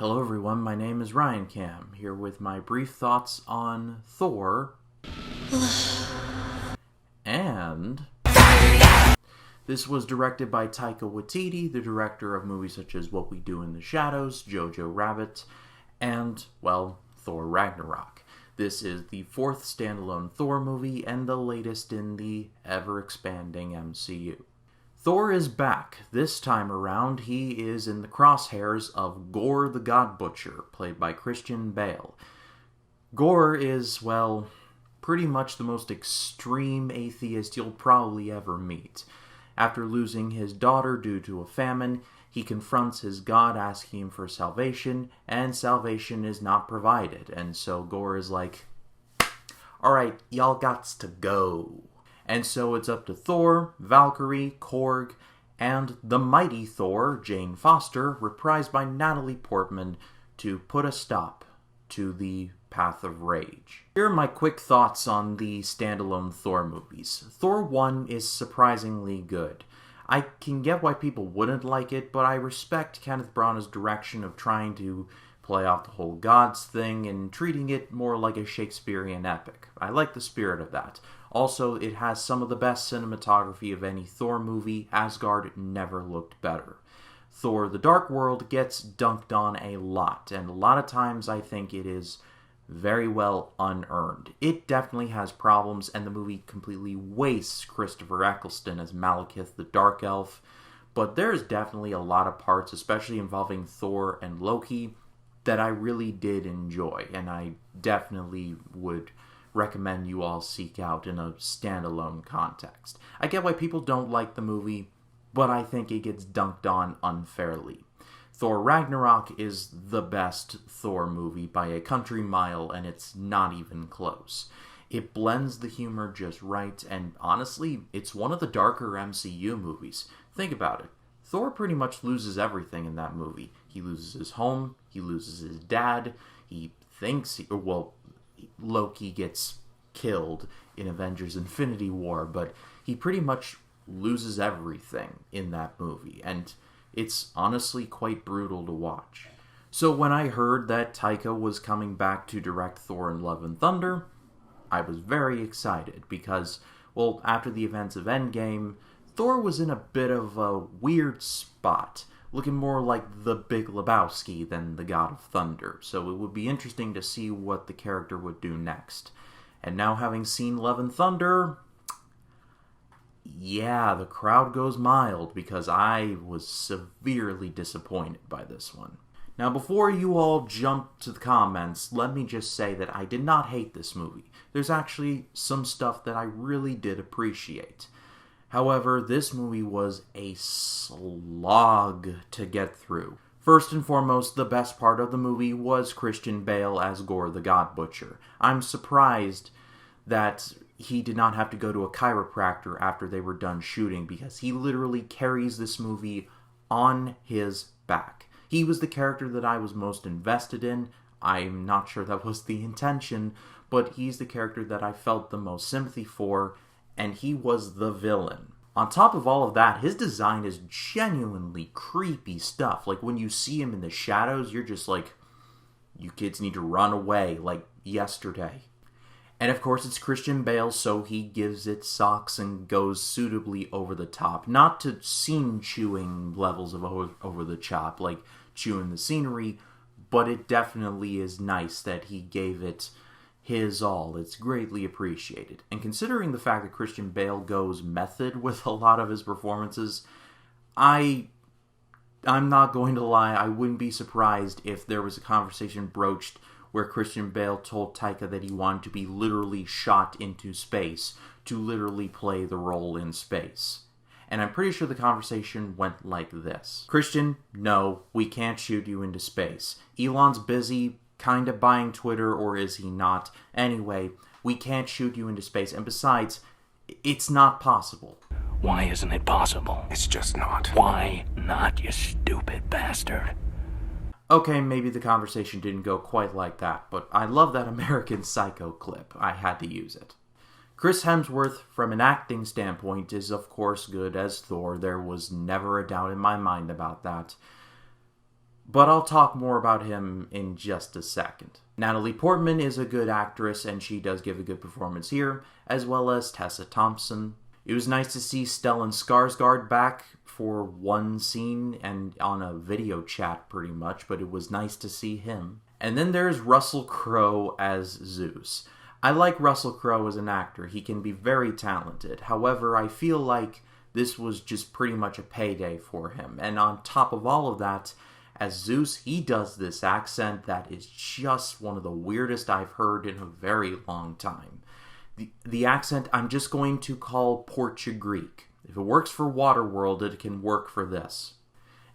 Hello everyone, my name is Ryan Cam, here with my brief thoughts on Thor, and this was directed by Taika Waititi, the director of movies such as What We Do in the Shadows, Jojo Rabbit, and, well, Thor Ragnarok. This is the fourth standalone Thor movie and the latest in the ever-expanding MCU. Thor is back. This time around, he is in the crosshairs of Gorr the God Butcher, played by Christian Bale. Gorr is, well, pretty much the most extreme atheist you'll probably ever meet. After losing his daughter due to a famine, he confronts his god asking him for salvation, and salvation is not provided. And so Gorr is like, alright, y'all gots to go. And so it's up to Thor, Valkyrie, Korg, and the mighty Thor, Jane Foster, reprised by Natalie Portman, to put a stop to the Path of Rage. Here are my quick thoughts on the standalone Thor movies. Thor 1 is surprisingly good. I can get why people wouldn't like it, but I respect Kenneth Branagh's direction of trying to play off the whole gods thing and treating it more like a Shakespearean epic. I like the spirit of that. Also, it has some of the best cinematography of any Thor movie. Asgard never looked better. Thor: The Dark World gets dunked on a lot, and a lot of times I think it is very well unearned. It definitely has problems, and the movie completely wastes Christopher Eccleston as Malekith the Dark Elf, but there's definitely a lot of parts, especially involving Thor and Loki, that I really did enjoy, and I definitely would recommend you all seek out in a standalone context. I get why people don't like the movie, but I think it gets dunked on unfairly. Thor Ragnarok is the best Thor movie by a country mile, and it's not even close. It blends the humor just right, and honestly, it's one of the darker MCU movies. Think about it. Thor pretty much loses everything in that movie. He loses his home, he loses his dad, Loki gets killed in Avengers Infinity War, but he pretty much loses everything in that movie, and it's honestly quite brutal to watch. So when I heard that Taika was coming back to direct Thor Love and Thunder, I was very excited because, well, after the events of Endgame, Thor was in a bit of a weird spot, looking more like the Big Lebowski than the God of Thunder, so it would be interesting to see what the character would do next. And now having seen Love and Thunder, yeah, the crowd goes mild, because I was severely disappointed by this one. Now, before you all jump to the comments, let me just say that I did not hate this movie. There's actually some stuff that I really did appreciate. However, this movie was a slog to get through. First and foremost, the best part of the movie was Christian Bale as Gorr the God Butcher. I'm surprised that he did not have to go to a chiropractor after they were done shooting, because he literally carries this movie on his back. He was the character that I was most invested in. I'm not sure that was the intention, but he's the character that I felt the most sympathy for, and he was the villain. On top of all of that, his design is genuinely creepy stuff. Like, when you see him in the shadows, you're just like, you kids need to run away, like yesterday. And of course, it's Christian Bale, so he gives it socks and goes suitably over the top. Not to scene-chewing levels of over the top, like chewing the scenery, but it definitely is nice that he gave it his all. It's greatly appreciated. And considering the fact that Christian Bale goes method with a lot of his performances, I'm not going to lie, I wouldn't be surprised if there was a conversation broached where Christian Bale told Taika that he wanted to be literally shot into space to literally play the role in space. And I'm pretty sure the conversation went like this. Christian, no, we can't shoot you into space. Elon's busy kind of buying Twitter, or is he not? Anyway, we can't shoot you into space, and besides, it's not possible. Why isn't it possible? It's just not. Why not, you stupid bastard? Okay, maybe the conversation didn't go quite like that, but I love that American Psycho clip. I had to use it. Chris Hemsworth, from an acting standpoint, is of course good as Thor. There was never a doubt in my mind about that. But I'll talk more about him in just a second. Natalie Portman is a good actress, and she does give a good performance here, as well as Tessa Thompson. It was nice to see Stellan Skarsgård back for one scene and on a video chat pretty much, but it was nice to see him. And then there's Russell Crowe as Zeus. I like Russell Crowe as an actor. He can be very talented. However, I feel like this was just pretty much a payday for him. And on top of all of that, as Zeus, he does this accent that is just one of the weirdest I've heard in a very long time. The accent I'm just going to call Portuguese. If it works for Waterworld, it can work for this.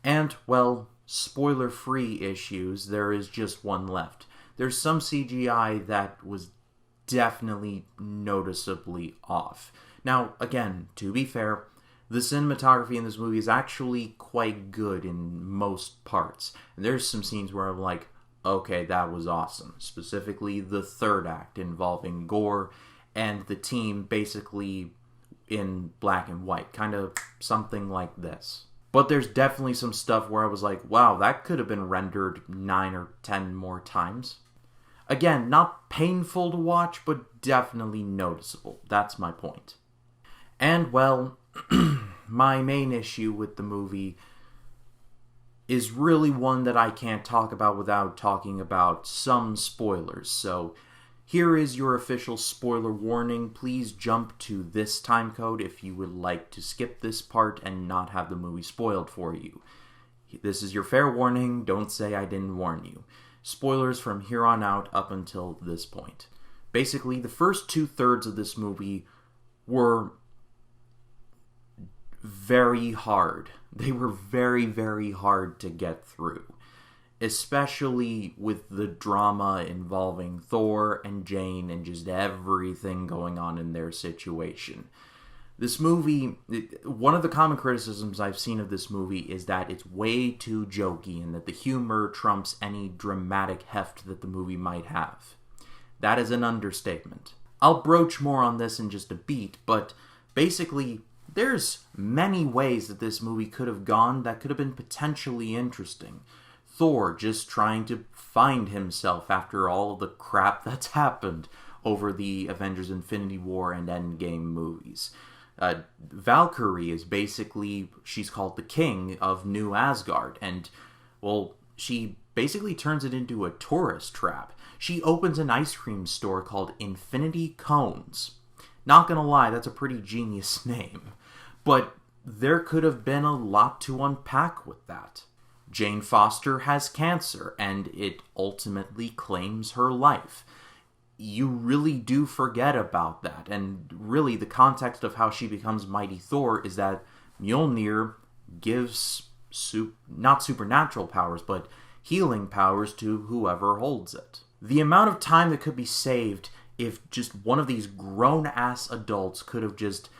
And, well, spoiler-free issues, there is just one left. There's some CGI that was definitely noticeably off. Now, again, to be fair, the cinematography in this movie is actually quite good in most parts. And there's some scenes where I'm like, okay, that was awesome. Specifically, the third act involving gore and the team basically in black and white. Kind of something like this. But there's definitely some stuff where I was like, wow, that could have been rendered 9 or 10 more times. Again, not painful to watch, but definitely noticeable. That's my point. And, well, my main issue with the movie is really one that I can't talk about without talking about some spoilers. So here is your official spoiler warning. Please jump to this time code if you would like to skip this part and not have the movie spoiled for you. This is your fair warning. Don't say I didn't warn you. Spoilers from here on out up until this point. Basically, the first 2/3 of this movie were very hard. They were very, very hard to get through. Especially with the drama involving Thor and Jane and just everything going on in their situation. This movie, one of the common criticisms I've seen of this movie is that it's way too jokey and that the humor trumps any dramatic heft that the movie might have. That is an understatement. I'll broach more on this in just a beat, but basically, there's many ways that this movie could have gone that could have been potentially interesting. Thor just trying to find himself after all of the crap that's happened over the Avengers Infinity War and Endgame movies. Valkyrie is basically, she's called the king of New Asgard, and, well, she basically turns it into a tourist trap. She opens an ice cream store called Infinity Cones. Not gonna lie, that's a pretty genius name. But there could have been a lot to unpack with that. Jane Foster has cancer, and it ultimately claims her life. You really do forget about that, and really the context of how she becomes Mighty Thor is that Mjolnir gives not supernatural powers, but healing powers to whoever holds it. The amount of time that could be saved if just one of these grown-ass adults could have just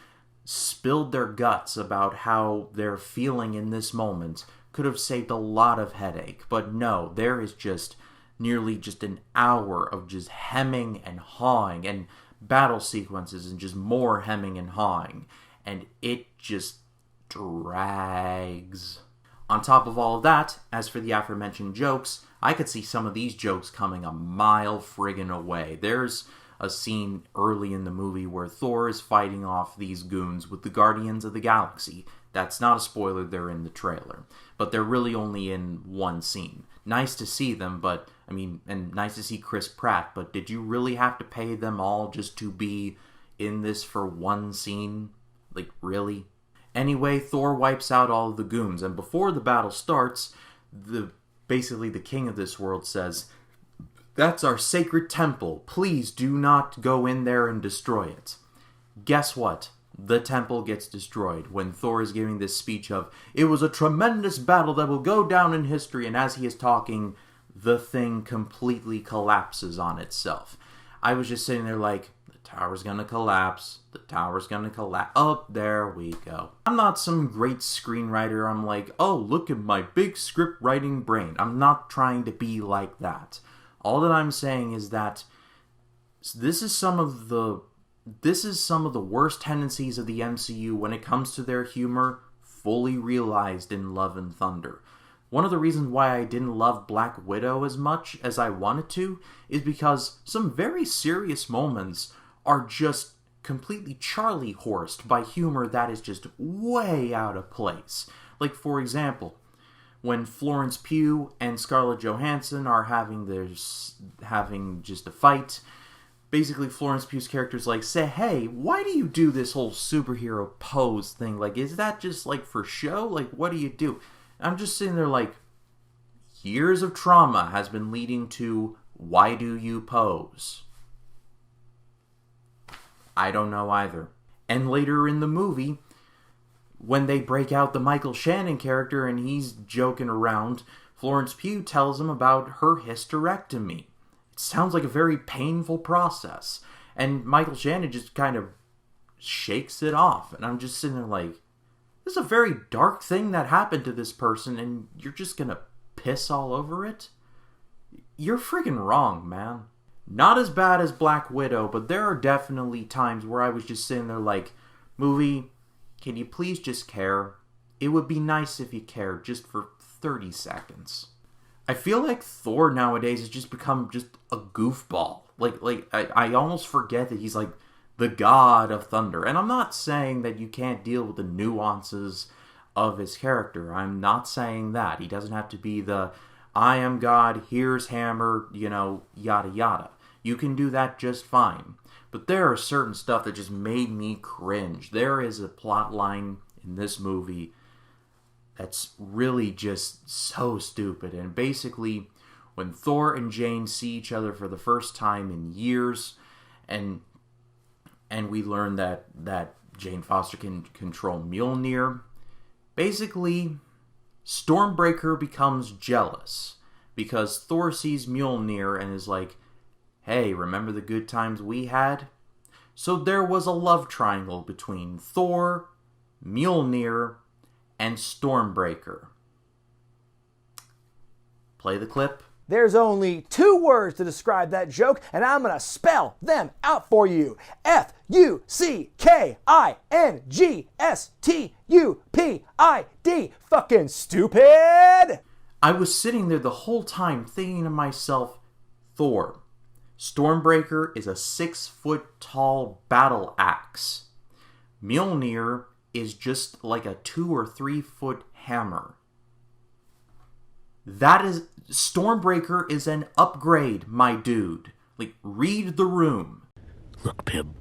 spilled their guts about how they're feeling in this moment could have saved a lot of headache. But no, there is just nearly just an hour of just hemming and hawing and battle sequences and just more hemming and hawing. And it just drags. On top of all of that, as for the aforementioned jokes, I could see some of these jokes coming a mile friggin' away. There's a scene early in the movie where Thor is fighting off these goons with the Guardians of the Galaxy. That's not a spoiler, they're in the trailer. But they're really only in one scene. Nice to see them, and nice to see Chris Pratt, but did you really have to pay them all just to be in this for one scene? Like, really? Anyway, Thor wipes out all of the goons, and before the battle starts, basically the king of this world says, "That's our sacred temple. Please do not go in there and destroy it." Guess what? The temple gets destroyed when Thor is giving this speech of, "It was a tremendous battle that will go down in history," and as he is talking, the thing completely collapses on itself. I was just sitting there like, the tower's gonna collapse. The tower's gonna collapse. Oh, there we go. I'm not some great screenwriter. I'm like, oh, look at my big script writing brain. I'm not trying to be like that. All that I'm saying is that this is some of the worst tendencies of the MCU when it comes to their humor fully realized in Love and Thunder. One of the reasons why I didn't love Black Widow as much as I wanted to is because some very serious moments are just completely Charlie horsed by humor that is just way out of place. Like, for example, when Florence Pugh and Scarlett Johansson are having just a fight, basically Florence Pugh's character's like, say, hey, why do you do this whole superhero pose thing? Like, is that just like for show? Like, what do you do? I'm just sitting there like, years of trauma has been leading to, why do you pose? I don't know either. And later in the movie, when they break out the Michael Shannon character and he's joking around, Florence Pugh tells him about her hysterectomy. It sounds like a very painful process. And Michael Shannon just kind of shakes it off. And I'm just sitting there like, this is a very dark thing that happened to this person and you're just gonna piss all over it? You're friggin' wrong, man. Not as bad as Black Widow, but there are definitely times where I was just sitting there like, movie, can you please just care? It would be nice if you cared just for 30 seconds. I feel like Thor nowadays has just become just a goofball. I almost forget that he's like the god of thunder. And I'm not saying that you can't deal with the nuances of his character. I'm not saying that. He doesn't have to be the, I am God, here's hammer, yada yada. You can do that just fine. But there are certain stuff that just made me cringe. There is a plot line in this movie that's really just so stupid. And basically, when Thor and Jane see each other for the first time in years, and we learn that Jane Foster can control Mjolnir, basically, Stormbreaker becomes jealous because Thor sees Mjolnir and is like, hey, remember the good times we had? So there was a love triangle between Thor, Mjolnir, and Stormbreaker. Play the clip. There's only 2 words to describe that joke, and I'm gonna spell them out for you. Fuckingstupid. Fucking stupid! I was sitting there the whole time thinking to myself, Thor, Stormbreaker is a 6-foot-tall battle axe. Mjolnir is just like a 2 or 3 foot hammer. Stormbreaker is an upgrade, my dude. Like, read the room. Look, Pim,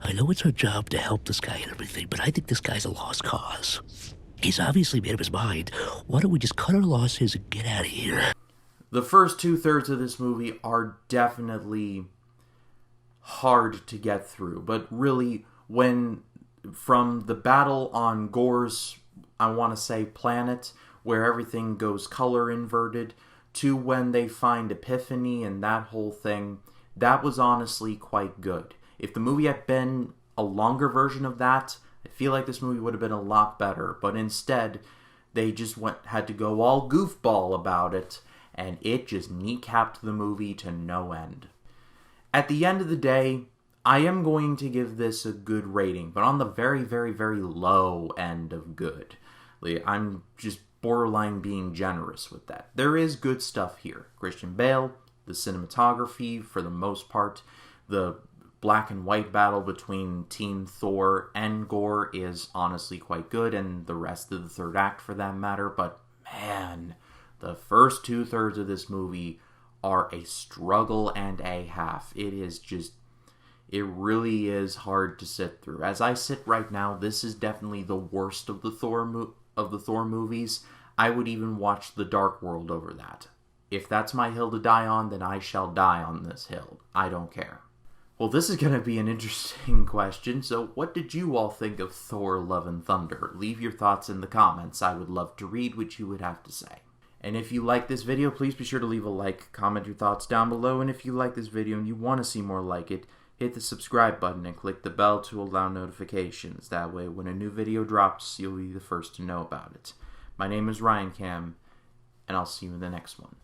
I know it's our job to help this guy and everything, but I think this guy's a lost cause. He's obviously made up his mind. Why don't we just cut our losses and get out of here? The first 2/3 of this movie are definitely hard to get through, but really, from the battle on Gore's, I want to say, planet, where everything goes color inverted, to when they find Epiphany and that whole thing, that was honestly quite good. If the movie had been a longer version of that, I feel like this movie would have been a lot better, but instead, they just had to go all goofball about it, and it just kneecapped the movie to no end. At the end of the day, I am going to give this a good rating, but on the very, very, very low end of good. I'm just borderline being generous with that. There is good stuff here. Christian Bale, the cinematography, for the most part, the black and white battle between Team Thor and Gore is honestly quite good, and the rest of the third act for that matter, but man, the first 2/3 of this movie are a struggle and a half. It really is hard to sit through. As I sit right now, this is definitely the worst of the Thor movies. I would even watch The Dark World over that. If that's my hill to die on, then I shall die on this hill. I don't care. Well, this is going to be an interesting question. So what did you all think of Thor Love and Thunder? Leave your thoughts in the comments. I would love to read what you would have to say. And if you like this video, please be sure to leave a like, comment your thoughts down below. And if you like this video and you want to see more like it, hit the subscribe button and click the bell to allow notifications. That way, when a new video drops, you'll be the first to know about it. My name is Ryan Cam, and I'll see you in the next one.